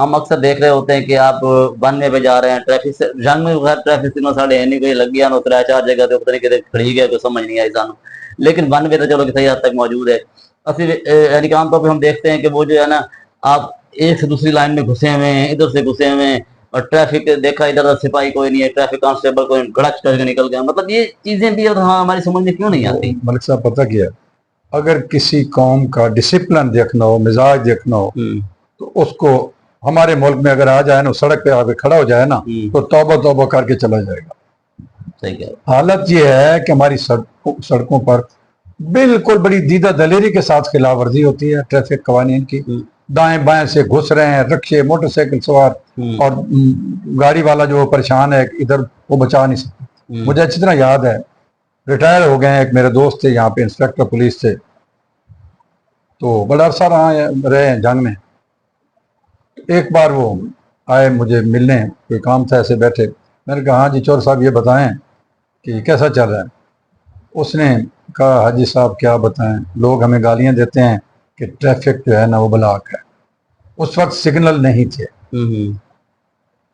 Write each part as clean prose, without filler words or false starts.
ہم اکثر دیکھ رہے ہوتے ہیں کہ آپ ون وے پہ جا رہے ہیں, ٹریفک سے جنگ میں غیر ٹریفک سگنل ساڑھے ہے نہیں, کوئی لگ گیا نو 3-4 جگہ تے پتہ نہیں کہ کھڑی گیا, کوئی سمجھ نہیں آئی سانو. لیکن ون وے تو چلو کہ صحیح حد تک موجود ہے. یعنی کہ عام طور پہ ہم دیکھتے ہیں کہ وہ جو ہے نا, آپ ایک سے دوسری لائن میں گھسے ہوئے ہیں, ادھر سے گھسے ہوئے ہیں, اور ٹریفک دیکھا ادھر سپاہی کوئی نہیں ہے, ٹریفک کانسٹیبل کوئی گڑک کر کے نکل گیا. مطلب یہ چیزیں بھی ہماری سمجھ میں کیوں نہیں آتی؟ ملک صاحب پتہ کیا ہے, اگر کسی قوم کا ڈسپلن دیکھنا ہو, مزاج دیکھنا ہو, تو اس کو ہمارے ملک میں اگر آ جائے نا, سڑک پہ آ کے کھڑا ہو جائے نا, تو توبہ توبہ کر کے چلا جائے گا. حالت یہ ہے کہ ہماری سڑکوں پر بالکل بڑی دیدہ دلیری کے ساتھ خلاف ورزی ہوتی ہے ٹریفک قوانین کی. دائیں بائیں سے گھس رہے ہیں رکشے, موٹر سائیکل سوار, اور گاڑی والا جو پریشان ہے ادھر, وہ بچا نہیں سکتا. مجھے اچھی طرح یاد ہے, ریٹائر ہو گئے ہیں ایک میرے دوست تھے یہاں پہ, انسپیکٹر پولیس تھے, تو بڑا عرصہ رہے ہیں جنگ میں. ایک بار وہ آئے مجھے ملنے, کوئی کام تھا, ایسے بیٹھے. میں نے کہا ہاں جی چور صاحب یہ بتائیں کہ کیسا چل رہا ہے. اس نے کہا حاجی صاحب کیا بتائیں, لوگ ہمیں گالیاں دیتے ہیں کہ ٹریفک جو ہے نا وہ بلاک ہے. اس وقت سگنل نہیں تھے,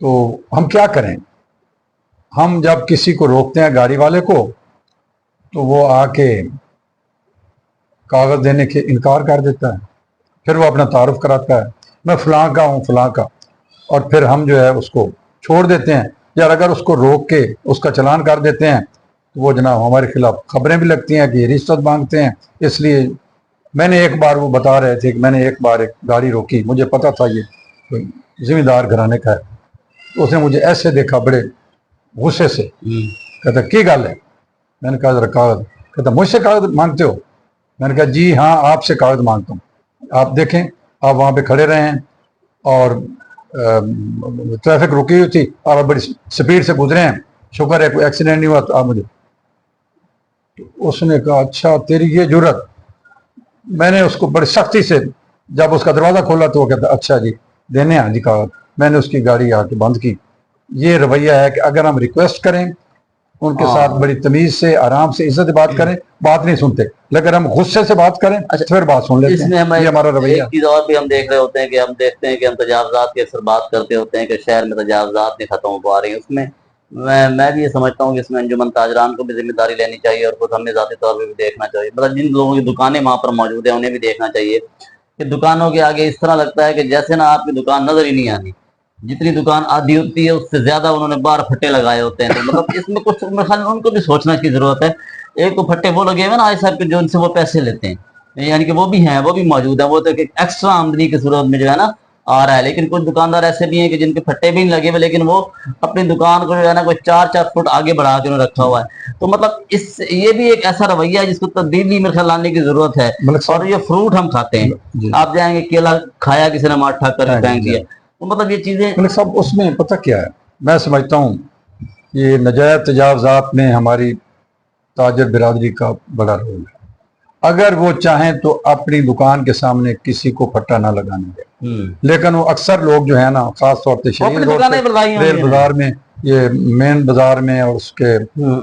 تو ہم کیا کریں. ہم جب کسی کو روکتے ہیں گاڑی والے کو, تو وہ آ کے کاغذ دینے کے انکار کر دیتا ہے, پھر وہ اپنا تعارف کراتا ہے, میں فلاں کا ہوں فلاں کا, اور پھر ہم جو ہے اس کو چھوڑ دیتے ہیں. یار اگر اس کو روک کے اس کا چلان کر دیتے ہیں تو وہ جناب ہمارے خلاف خبریں بھی لگتی ہیں کہ یہ رشوت مانگتے ہیں. اس لیے میں نے ایک بار, وہ بتا رہے تھے کہ میں نے ایک بار ایک گاڑی روکی, مجھے پتا تھا یہ ذمہ دار گھرانے کا ہے. اس نے مجھے ایسے دیکھا بڑے غصے سے, کہتا کی گل ہے. میں نے کہا ذرا کاغذ. کہتا مجھ سے کاغذ مانگتے ہو. میں نے کہا جی ہاں آپ سے کاغذ مانگتا ہوں. آپ دیکھیں آپ وہاں پہ کھڑے رہے ہیں اور ٹریفک رکی ہوئی تھی, آپ بڑی سپیڈ سے گزرے ہیں, شکر ہے کوئی ایکسیڈنٹ نہیں ہوا, تو آپ مجھے. اس نے کہا اچھا تیری یہ جرت. میں نے اس کو بڑی سختی سے, جب اس کا دروازہ کھولا تو وہ کہتا اچھا جی دینے ہیں جی کاغذ. میں نے اس کی گاڑی آ کے بند کی. یہ رویہ ہے کہ اگر ہم ریکویسٹ کریں ان کے ساتھ بڑی تمیز سے, آرام سے, عزت بات کریں, بات نہیں سنتے. لیکن ہم غصے سے بات کریں پھر بات سن لیتے ہیں. یہ ہمارا رویہ. ایک چیز اور بھی ہم دیکھ رہے ہوتے ہیں کہ ہم دیکھتے ہیں کہ ہم تجاوزات کے اکثر بات کرتے ہوتے ہیں کہ شہر میں تجاوزات نہیں ختم ہو پا رہی ہیں. اس میں میں بھی یہ سمجھتا ہوں کہ اس میں انجمن تاجران کو بھی ذمہ داری لینی چاہیے, اور خود ہمیں ذاتی طور پہ بھی دیکھنا چاہیے. مطلب جن لوگوں کی دکانیں وہاں پر موجود ہیں انہیں بھی دیکھنا چاہیے کہ دکانوں کے آگے اس طرح لگتا ہے کہ جیسے نا آپ کی دکان نظر ہی نہیں آتی. جتنی دکان آدھی ہوتی ہے اس سے زیادہ انہوں نے باہر پھٹے لگائے ہوتے ہیں. تو مطلب اس میں کچھ ان کو بھی سوچنا کی ضرورت ہے. ایک تو پھٹے وہ لگے ہوئے نا آج صاحب کے جو ان سے وہ پیسے لیتے ہیں, یعنی کہ وہ بھی ہیں, وہ بھی موجود ہیں, وہ تو ایکسٹرا آمدنی کی صورت میں جو ہے نا آ رہا ہے. لیکن کچھ دکاندار ایسے بھی ہیں کہ جن کے پھٹے بھی نہیں لگے ہوئے, لیکن وہ اپنی دکان کو جو ہے نا کوئی 4 فٹ آگے بڑھا کے انہوں نے رکھا ہوا ہے. تو مطلب یہ بھی ایک ایسا رویہ ہے جس کو تبدیلی میرے خیال لانے کی ضرورت ہے. اور یہ فروٹ ہم کھاتے ہیں, آپ جائیں گے کیلا کھایا کسی نے مار ٹھاک کر کے پھینک دیا. تو مطلب یہ چیزیں ملک صاحب اس میں پتہ کیا ہے, میں سمجھتا ہوں یہ نجائز تجاوزات میں ہماری تاجر برادری کا بڑا رول ہے. اگر وہ چاہیں تو اپنی دکان کے سامنے کسی کو پھٹا نہ لگانے دیں, لیکن وہ اکثر لوگ جو ہے نا, خاص طور پہ شہید روڈ پہ, ریل بازار میں, یہ مین بازار میں, اور اس کے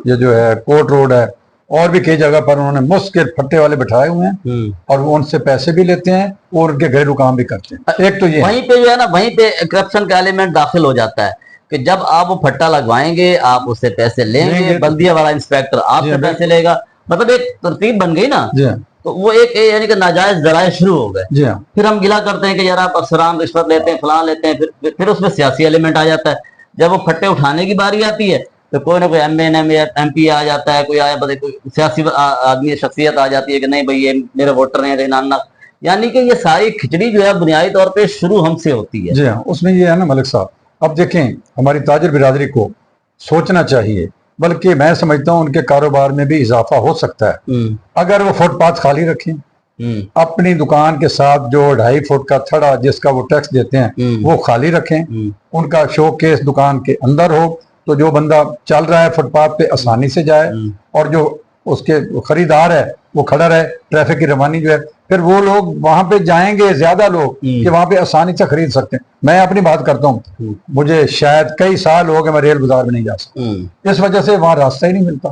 یہ جو ہے کوٹ روڈ ہے, اور بھی کئی جگہ پر انہوں نے مفت کے پھٹے والے بٹھائے ہوئے ہیں, اور وہ ان سے پیسے بھی لیتے ہیں اور ان کے گھریلو کام بھی کرتے ہیں. ایک تو یہ وہیں پہ جو ہے نا, وہیں پہ کرپشن کا ایلیمنٹ داخل ہو جاتا ہے کہ جب آپ وہ پھٹا لگوائیں گے آپ اس سے پیسے لیں گے, بلدیہ والا انسپیکٹر آپ سے پیسے لے گا. مطلب ایک ترتیب بن گئی نا, تو وہ ایک یعنی کہ ناجائز ذرائع شروع ہو گئے. پھر ہم گلا کرتے ہیں کہ یار آپ افسران رشوت لیتے ہیں, فلاں لیتے ہیں, پھر اس میں سیاسی ایلیمنٹ آ جاتا ہے. جب وہ پھٹے اٹھانے کی باری آتی ہے تو کوئی نہ کوئی ایم پی آ جاتا ہے, کوئی آیا کوئی سیاسی آدمی شخصیت آ جاتی ہے کہ نہیں بھائی یہ میرے ووٹر ہیں نانا. یعنی کہ یہ ساری کھچڑی جو ہے بنیادی طور پہ شروع ہم سے ہوتی ہے. جی ہاں, اس میں یہ ہے نا ملک صاحب, اب دیکھیں ہماری تاجر برادری کو سوچنا چاہیے, بلکہ میں سمجھتا ہوں ان کے کاروبار میں بھی اضافہ ہو سکتا ہے اگر وہ فٹ پاتھ خالی رکھیں. اپنی دکان کے ساتھ جو 2.5 فٹ کا تھڑا جس کا وہ ٹیکس دیتے ہیں وہ خالی رکھیں. ان کا شو کیس دکان کے اندر ہو, تو جو بندہ چل رہا ہے فٹ پاتھ پہ آسانی سے جائے, اور جو اس کے خریدار ہے وہ کھڑا رہے. ٹریفک کی روانی جو ہے, پھر وہ لوگ وہاں پہ جائیں گے زیادہ لوگ کہ وہاں پہ آسانی سے خرید سکتے ہیں. میں اپنی بات کرتا ہوں, مجھے شاید کئی سال ہو گئے میں ریل بازار میں نہیں جا سکتا, اس وجہ سے وہاں راستہ ہی نہیں ملتا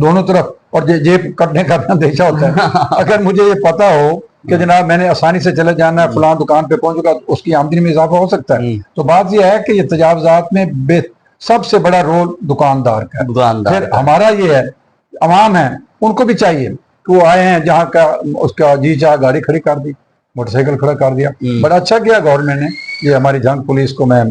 دونوں طرف, اور جیب کٹنے کا اندیشہ ہوتا ہے. اگر مجھے یہ پتا ہو کہ جناب میں نے آسانی سے چلے جانا ہے, فلاں دکان پہ پہنچ گا, اس کی آمدنی میں اضافہ ہو سکتا ہے. تو بات یہ ہے کہ یہ تجاوزات میں سب سے بڑا رول دکاندار کا ہے. پھر ہمارا یہ ہے, عوام ہے, ان کو بھی چاہیے کہ وہ آئے ہیں جہاں کا اس کا جی چاہ گاڑی کھڑی کر دی, موٹر سائیکل کھڑا کر دیا. بڑا اچھا کیا گورنمنٹ نے, یہ ہماری جنگ پولیس کو میں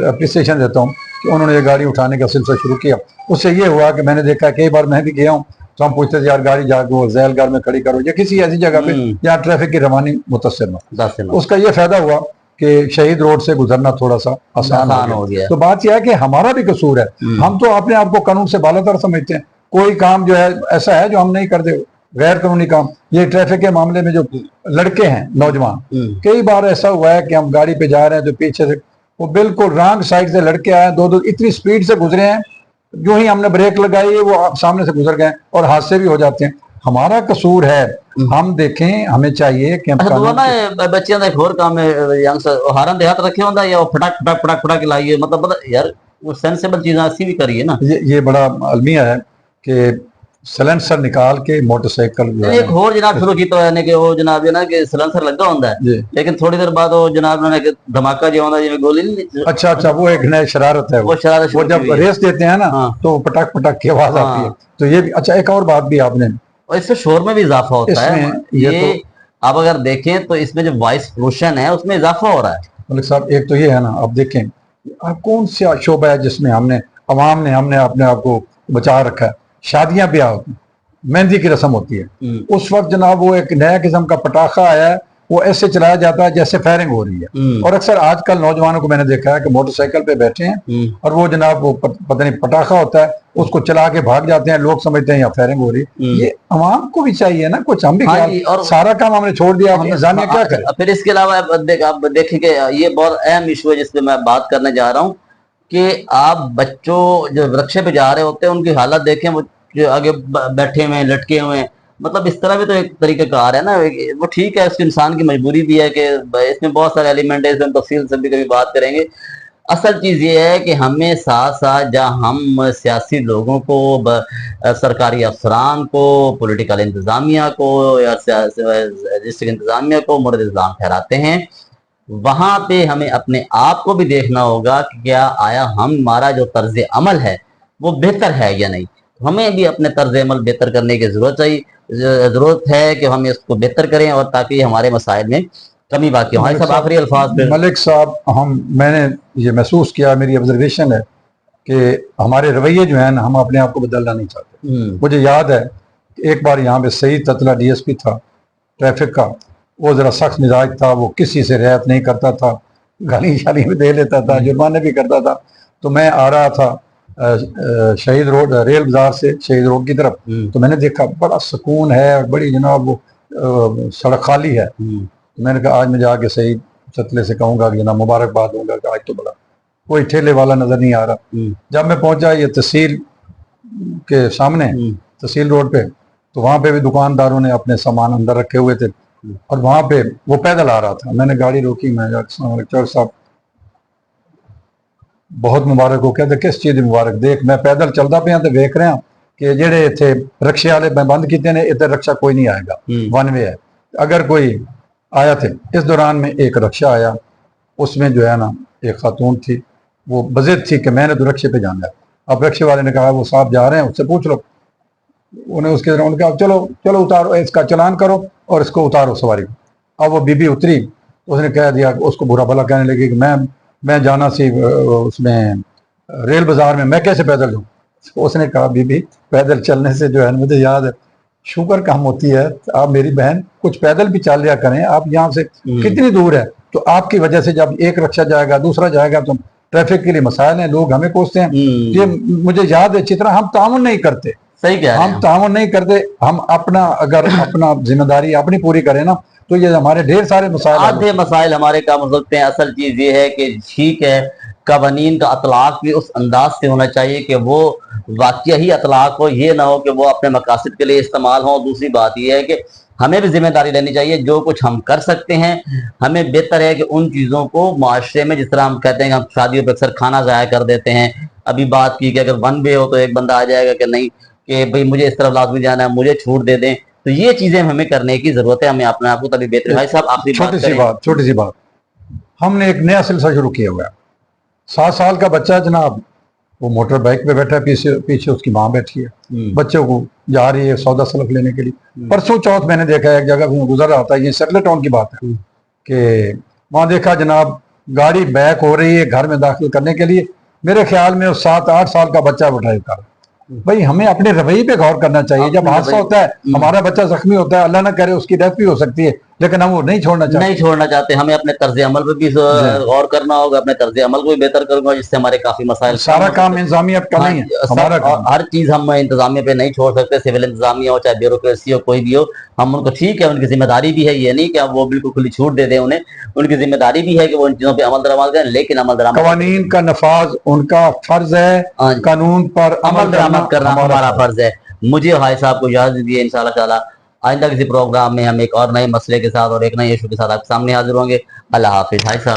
اپریسیشن دیتا ہوں کہ انہوں نے یہ گاڑی اٹھانے کا سلسلہ شروع کیا. اس سے یہ ہوا کہ میں نے دیکھا کئی بار میں بھی گیا ہوں تو ہم پوچھتے تھے یار گاڑی جاگو ذیل گھر میں کھڑی کرو یا کسی ایسی جگہ پہ جہاں ٹریفک کی روانی متاثر ہو. اس کا یہ فائدہ ہوا کہ شہید روڈ سے گزرنا تھوڑا سا آسان ہو گیا. تو بات یہ ہے کہ ہمارا بھی قصور ہے, ہم تو اپنے آپ کو قانون سے بالا تر سمجھتے ہیں. کوئی کام جو ہے ایسا ہے جو ہم نہیں کرتے, غیر قانونی کام. یہ ٹریفک کے معاملے میں جو لڑکے ہیں نوجوان, کئی بار ایسا ہوا ہے کہ ہم گاڑی پہ جا رہے ہیں تو پیچھے سے وہ بالکل رانگ سائڈ سے لڑکے آئے, دو اتنی سپیڈ سے گزرے ہیں, جو ہی ہم نے بریک لگائی ہے وہ سامنے سے گزر گئے اور حادثے بھی ہو جاتے ہیں. ہمارا قصور ہے, ہم دیکھیں, ہمیں چاہیے کہ بچیاں ایک اور کام ہے ہارن دیہات رکھے ہوتا ہے یا پھٹک پھٹک پھٹک پھٹک لائیے, مطلب یار وہ سینسیبل چیزیں ایسی بھی کریے نا. یہ بڑا المیہ ہے کہ سلنسر نکال کے موٹر سائیکل ایک اور جناب شروع کیتا ہے کہ وہ جناب جو نا کہ سلنسر لگا ہوتا ہے لیکن تھوڑی دیر بعد وہ جناب نے دھماکہ جو ہوتا ہے گولی نہیں. اچھا وہ ایک نئی شرارت ہے, وہ جب ریس دیتے ہیں نا تو پٹک پٹک کی آواز آتی ہے. تو یہ بھی اچھا, ایک اور بات بھی آپ نے, اور اس سے شور میں بھی اضافہ ہوتا ہے. یہ آپ اگر دیکھیں تو اس میں جو وائس پولوشن ہے اس میں اضافہ ہو رہا ہے. ملک صاحب ایک تو یہ ہے نا, آپ دیکھیں کون سا شعبہ ہے جس میں ہم نے اپنے آپ کو بچا رکھا ہے. شادیاں بیاہ ہوتی ہیں, مہندی کی رسم ہوتی ہے, اس وقت جناب وہ ایک نیا قسم کا پٹاخہ آیا ہے, وہ ایسے چلایا جاتا ہے جیسے فائرنگ ہو رہی ہے. اور اکثر آج کل نوجوانوں کو میں نے دیکھا ہے کہ موٹر سائیکل پہ بیٹھے ہیں اور وہ جناب وہ پتہ نہیں پٹاخہ ہوتا ہے, اس کو چلا کے بھاگ جاتے ہیں, لوگ سمجھتے ہیں یا فائرنگ ہو رہی ہے. یہ عوام کو بھی چاہیے نا کچھ, ہم بھی اور سارا کام ہم نے چھوڑ دیا, انتظامیہ کیا کرے. پھر اس کے علاوہ آپ دیکھیں کہ یہ بہت اہم ایشو ہے جس پہ میں بات کرنے جا رہا ہوں کہ آپ بچوں جو رکشے پہ جا رہے ہوتے ہیں ان کی حالت دیکھیں, وہ جو آگے بیٹھے ہوئے ہیں, لٹکے ہوئے ہیں. مطلب اس طرح بھی تو ایک طریقہ کار ہے نا, وہ ٹھیک ہے اس انسان کی مجبوری بھی ہے کہ اس میں بہت سارے ایلیمنٹ ہے, اس میں تفصیل سے بھی کبھی بات کریں گے. اصل چیز یہ ہے کہ ہمیں ساتھ ساتھ جہاں ہم سیاسی لوگوں کو, سرکاری افسران کو, پولیٹیکل انتظامیہ کو یا ڈسٹرکٹ انتظامیہ کو مورد الزام ٹھہراتے ہیں, وہاں پہ ہمیں اپنے آپ کو بھی دیکھنا ہوگا کہ کیا آیا ہمارا جو طرز عمل ہے وہ بہتر ہے یا نہیں. ہمیں بھی اپنے طرز عمل بہتر کرنے کی ضرورت ہے کہ ہم اس کو بہتر کریں اور تاکہ ہمارے مسائل میں کمی باقی ہمارے سب آخری الفاظ پہ. ملک صاحب میں نے یہ محسوس کیا, میری آبزرویشن ہے کہ ہمارے رویے جو ہیں ہم اپنے آپ کو بدلنا نہیں چاہتے. مجھے یاد ہے ایک بار یہاں پہ سعید تتلہ ڈی ایس پی تھا ٹریفک کا, وہ ذرا سخت مزاج تھا, وہ کسی سے رعایت نہیں کرتا تھا, گالی شالی بھی دے لیتا تھا, جرمانے بھی کرتا تھا. تو میں آ رہا تھا شہید روڈ ریل بازار سے شہید روڈ کی طرف, تو میں نے دیکھا بڑا سکون ہے اور بڑی جناب وہ سڑک خالی ہے. میں نے کہا آج میں جا کے سعید تتلے سے کہوں گا کہ جناب مبارکباد دوں گا کہ آج تو بڑا کوئی ٹھیلے والا نظر نہیں آ رہا. جب میں پہنچا یہ تحصیل کے سامنے تحصیل روڈ پہ, تو وہاں پہ بھی دکانداروں نے اپنے سامان اندر رکھے ہوئے تھے اور وہاں پہ وہ پیدل آ رہا تھا. میں نے گاڑی روکی, میں چور صاحب بہت مبارک ہو. کہتے کس چیز مبارک, دیکھ میں پیدل چلتا پیا تو دیکھ رہا کہ جڑے تھے رکشے والے میں بند کیتے نے, ادھر رکشا کوئی نہیں آئے گا, ون وے ہے. اگر کوئی آیا تھے اس دوران میں ایک رکشا آیا, اس میں جو ہے نا ایک خاتون تھی, وہ بضد تھی کہ میں نے تو رکشے پہ جانا ہے. اب رکشے والے نے کہا وہ صاحب جا رہے ہیں اس سے پوچھ لو. انہیں اس کے دوران کہا چلو اتارو, اس کا چلان کرو اور اس کو اتارو سواری کو. اب وہ بی بی اتری, اس نے کہہ دیا, اس کو برا بھلا کہنے لگی کہ میں جانا سی اس میں ریل بازار میں کیسے پیدل جاؤں. اس نے کہا بی بی پیدل چلنے سے جو ہے مجھے یاد ہے شوگر کم ہوتی ہے, آپ میری بہن کچھ پیدل بھی چل لیا کریں, آپ یہاں سے کتنی دور ہے, تو آپ کی وجہ سے جب ایک رکشہ جائے گا دوسرا جائے گا تو ٹریفک کے لیے مسائل ہیں, لوگ ہمیں کوستے ہیں. یہ مجھے یاد ہے اچھی طرح, ہم تعاون نہیں کرتے. صحیح کہہ رہے ہیں, ہم تعاون نہیں کرتے. ہم اگر اپنا ذمہ داری اپنی پوری کریں نا تو یہ ہمارے ڈھیر سارے مسائل آدھے مسائل ہمارے کام ہو سکتے ہیں. اصل چیز یہ ہے کہ ٹھیک ہے قوانین کا اطلاق بھی اس انداز سے ہونا چاہیے کہ وہ واقعہ ہی اطلاق ہو, یہ نہ ہو کہ وہ اپنے مقاصد کے لیے استعمال ہو. دوسری بات یہ ہے کہ ہمیں بھی ذمہ داری لینی چاہیے, جو کچھ ہم کر سکتے ہیں ہمیں بہتر ہے کہ ان چیزوں کو معاشرے میں, جس طرح ہم کہتے ہیں کہ ہم شادیوں پہ اکثر کھانا ضائع کر دیتے ہیں. ابھی بات کی کہ اگر ون وے ہو تو ایک بندہ آ جائے گا کہ نہیں کہ بھئی مجھے اس طرف لازمی جانا ہے, مجھے چھوٹ دے دیں, تو یہ چیزیں ہمیں کرنے کی ضرورت ہے, ہمیں اپنے آپ کو تبھی بہتر. بھائی صاحب آخری چھوٹی سی بات, ہم نے ایک نیا سلسلہ شروع کیا ہوا ہے. 7 سال کا بچہ جناب, وہ موٹر بائک پہ بیٹھا ہے, پیچھے اس کی ماں بیٹھی ہے, بچوں کو جا رہی ہے سودا سلف لینے کے لیے. پرسوں چوتھ میں نے دیکھا ہے ایک جگہ پہ گزر رہا تھا, یہ سیٹل ٹاؤن کی بات ہے, کہ وہاں دیکھا جناب گاڑی بیک ہو رہی ہے گھر میں داخل کرنے کے لیے, میرے خیال میں 7-8 سال کا بچہ اٹھائے کر. بھائی ہمیں اپنے رویے پہ غور کرنا چاہیے. جب حادثہ ہوتا ہے, ہمارا بچہ زخمی ہوتا ہے, اللہ نہ کرے اس کی ڈیتھ بھی ہو سکتی ہے, لیکن ہم وہ نہیں چھوڑنا چاہتے. ہمیں اپنے طرز عمل پہ بھی غور کرنا ہوگا, اپنے طرز عمل کو بھی بہتر کرنا ہوگا, جس سے ہمارے کافی مسائل. سارا کام انتظامیہ کا نہیں ہے, ہمارا کام. ہر چیز ہم انتظامیہ پہ نہیں چھوڑ سکتے, سول انتظامیہ ہو چاہے بیوروکریسی ہو, کوئی بھی ہو, ہم ان کو ٹھیک ہے, ان کی ذمہ داری بھی ہے, یہ نہیں کہ وہ بالکل کھلی چھوٹ دے دیں انہیں, ان کی ذمہ داری بھی ہے کہ وہ ان چیزوں پہ عمل درآمد کریں, لیکن عمل درآمد قوانین کا نفاذ ان کا فرض ہے, قانون پر عمل درآمد کرنا ہمارا فرض ہے. مجھے بھائی صاحب کو اجازت دیجیے, انشاءاللہ تعالی آئندہ کسی پروگرام میں ہم ایک اور نئے مسئلے کے ساتھ اور ایک نئے ایشو کے ساتھ آپ کے سامنے حاضر ہوں گے. اللہ حافظ بھائی صاحب.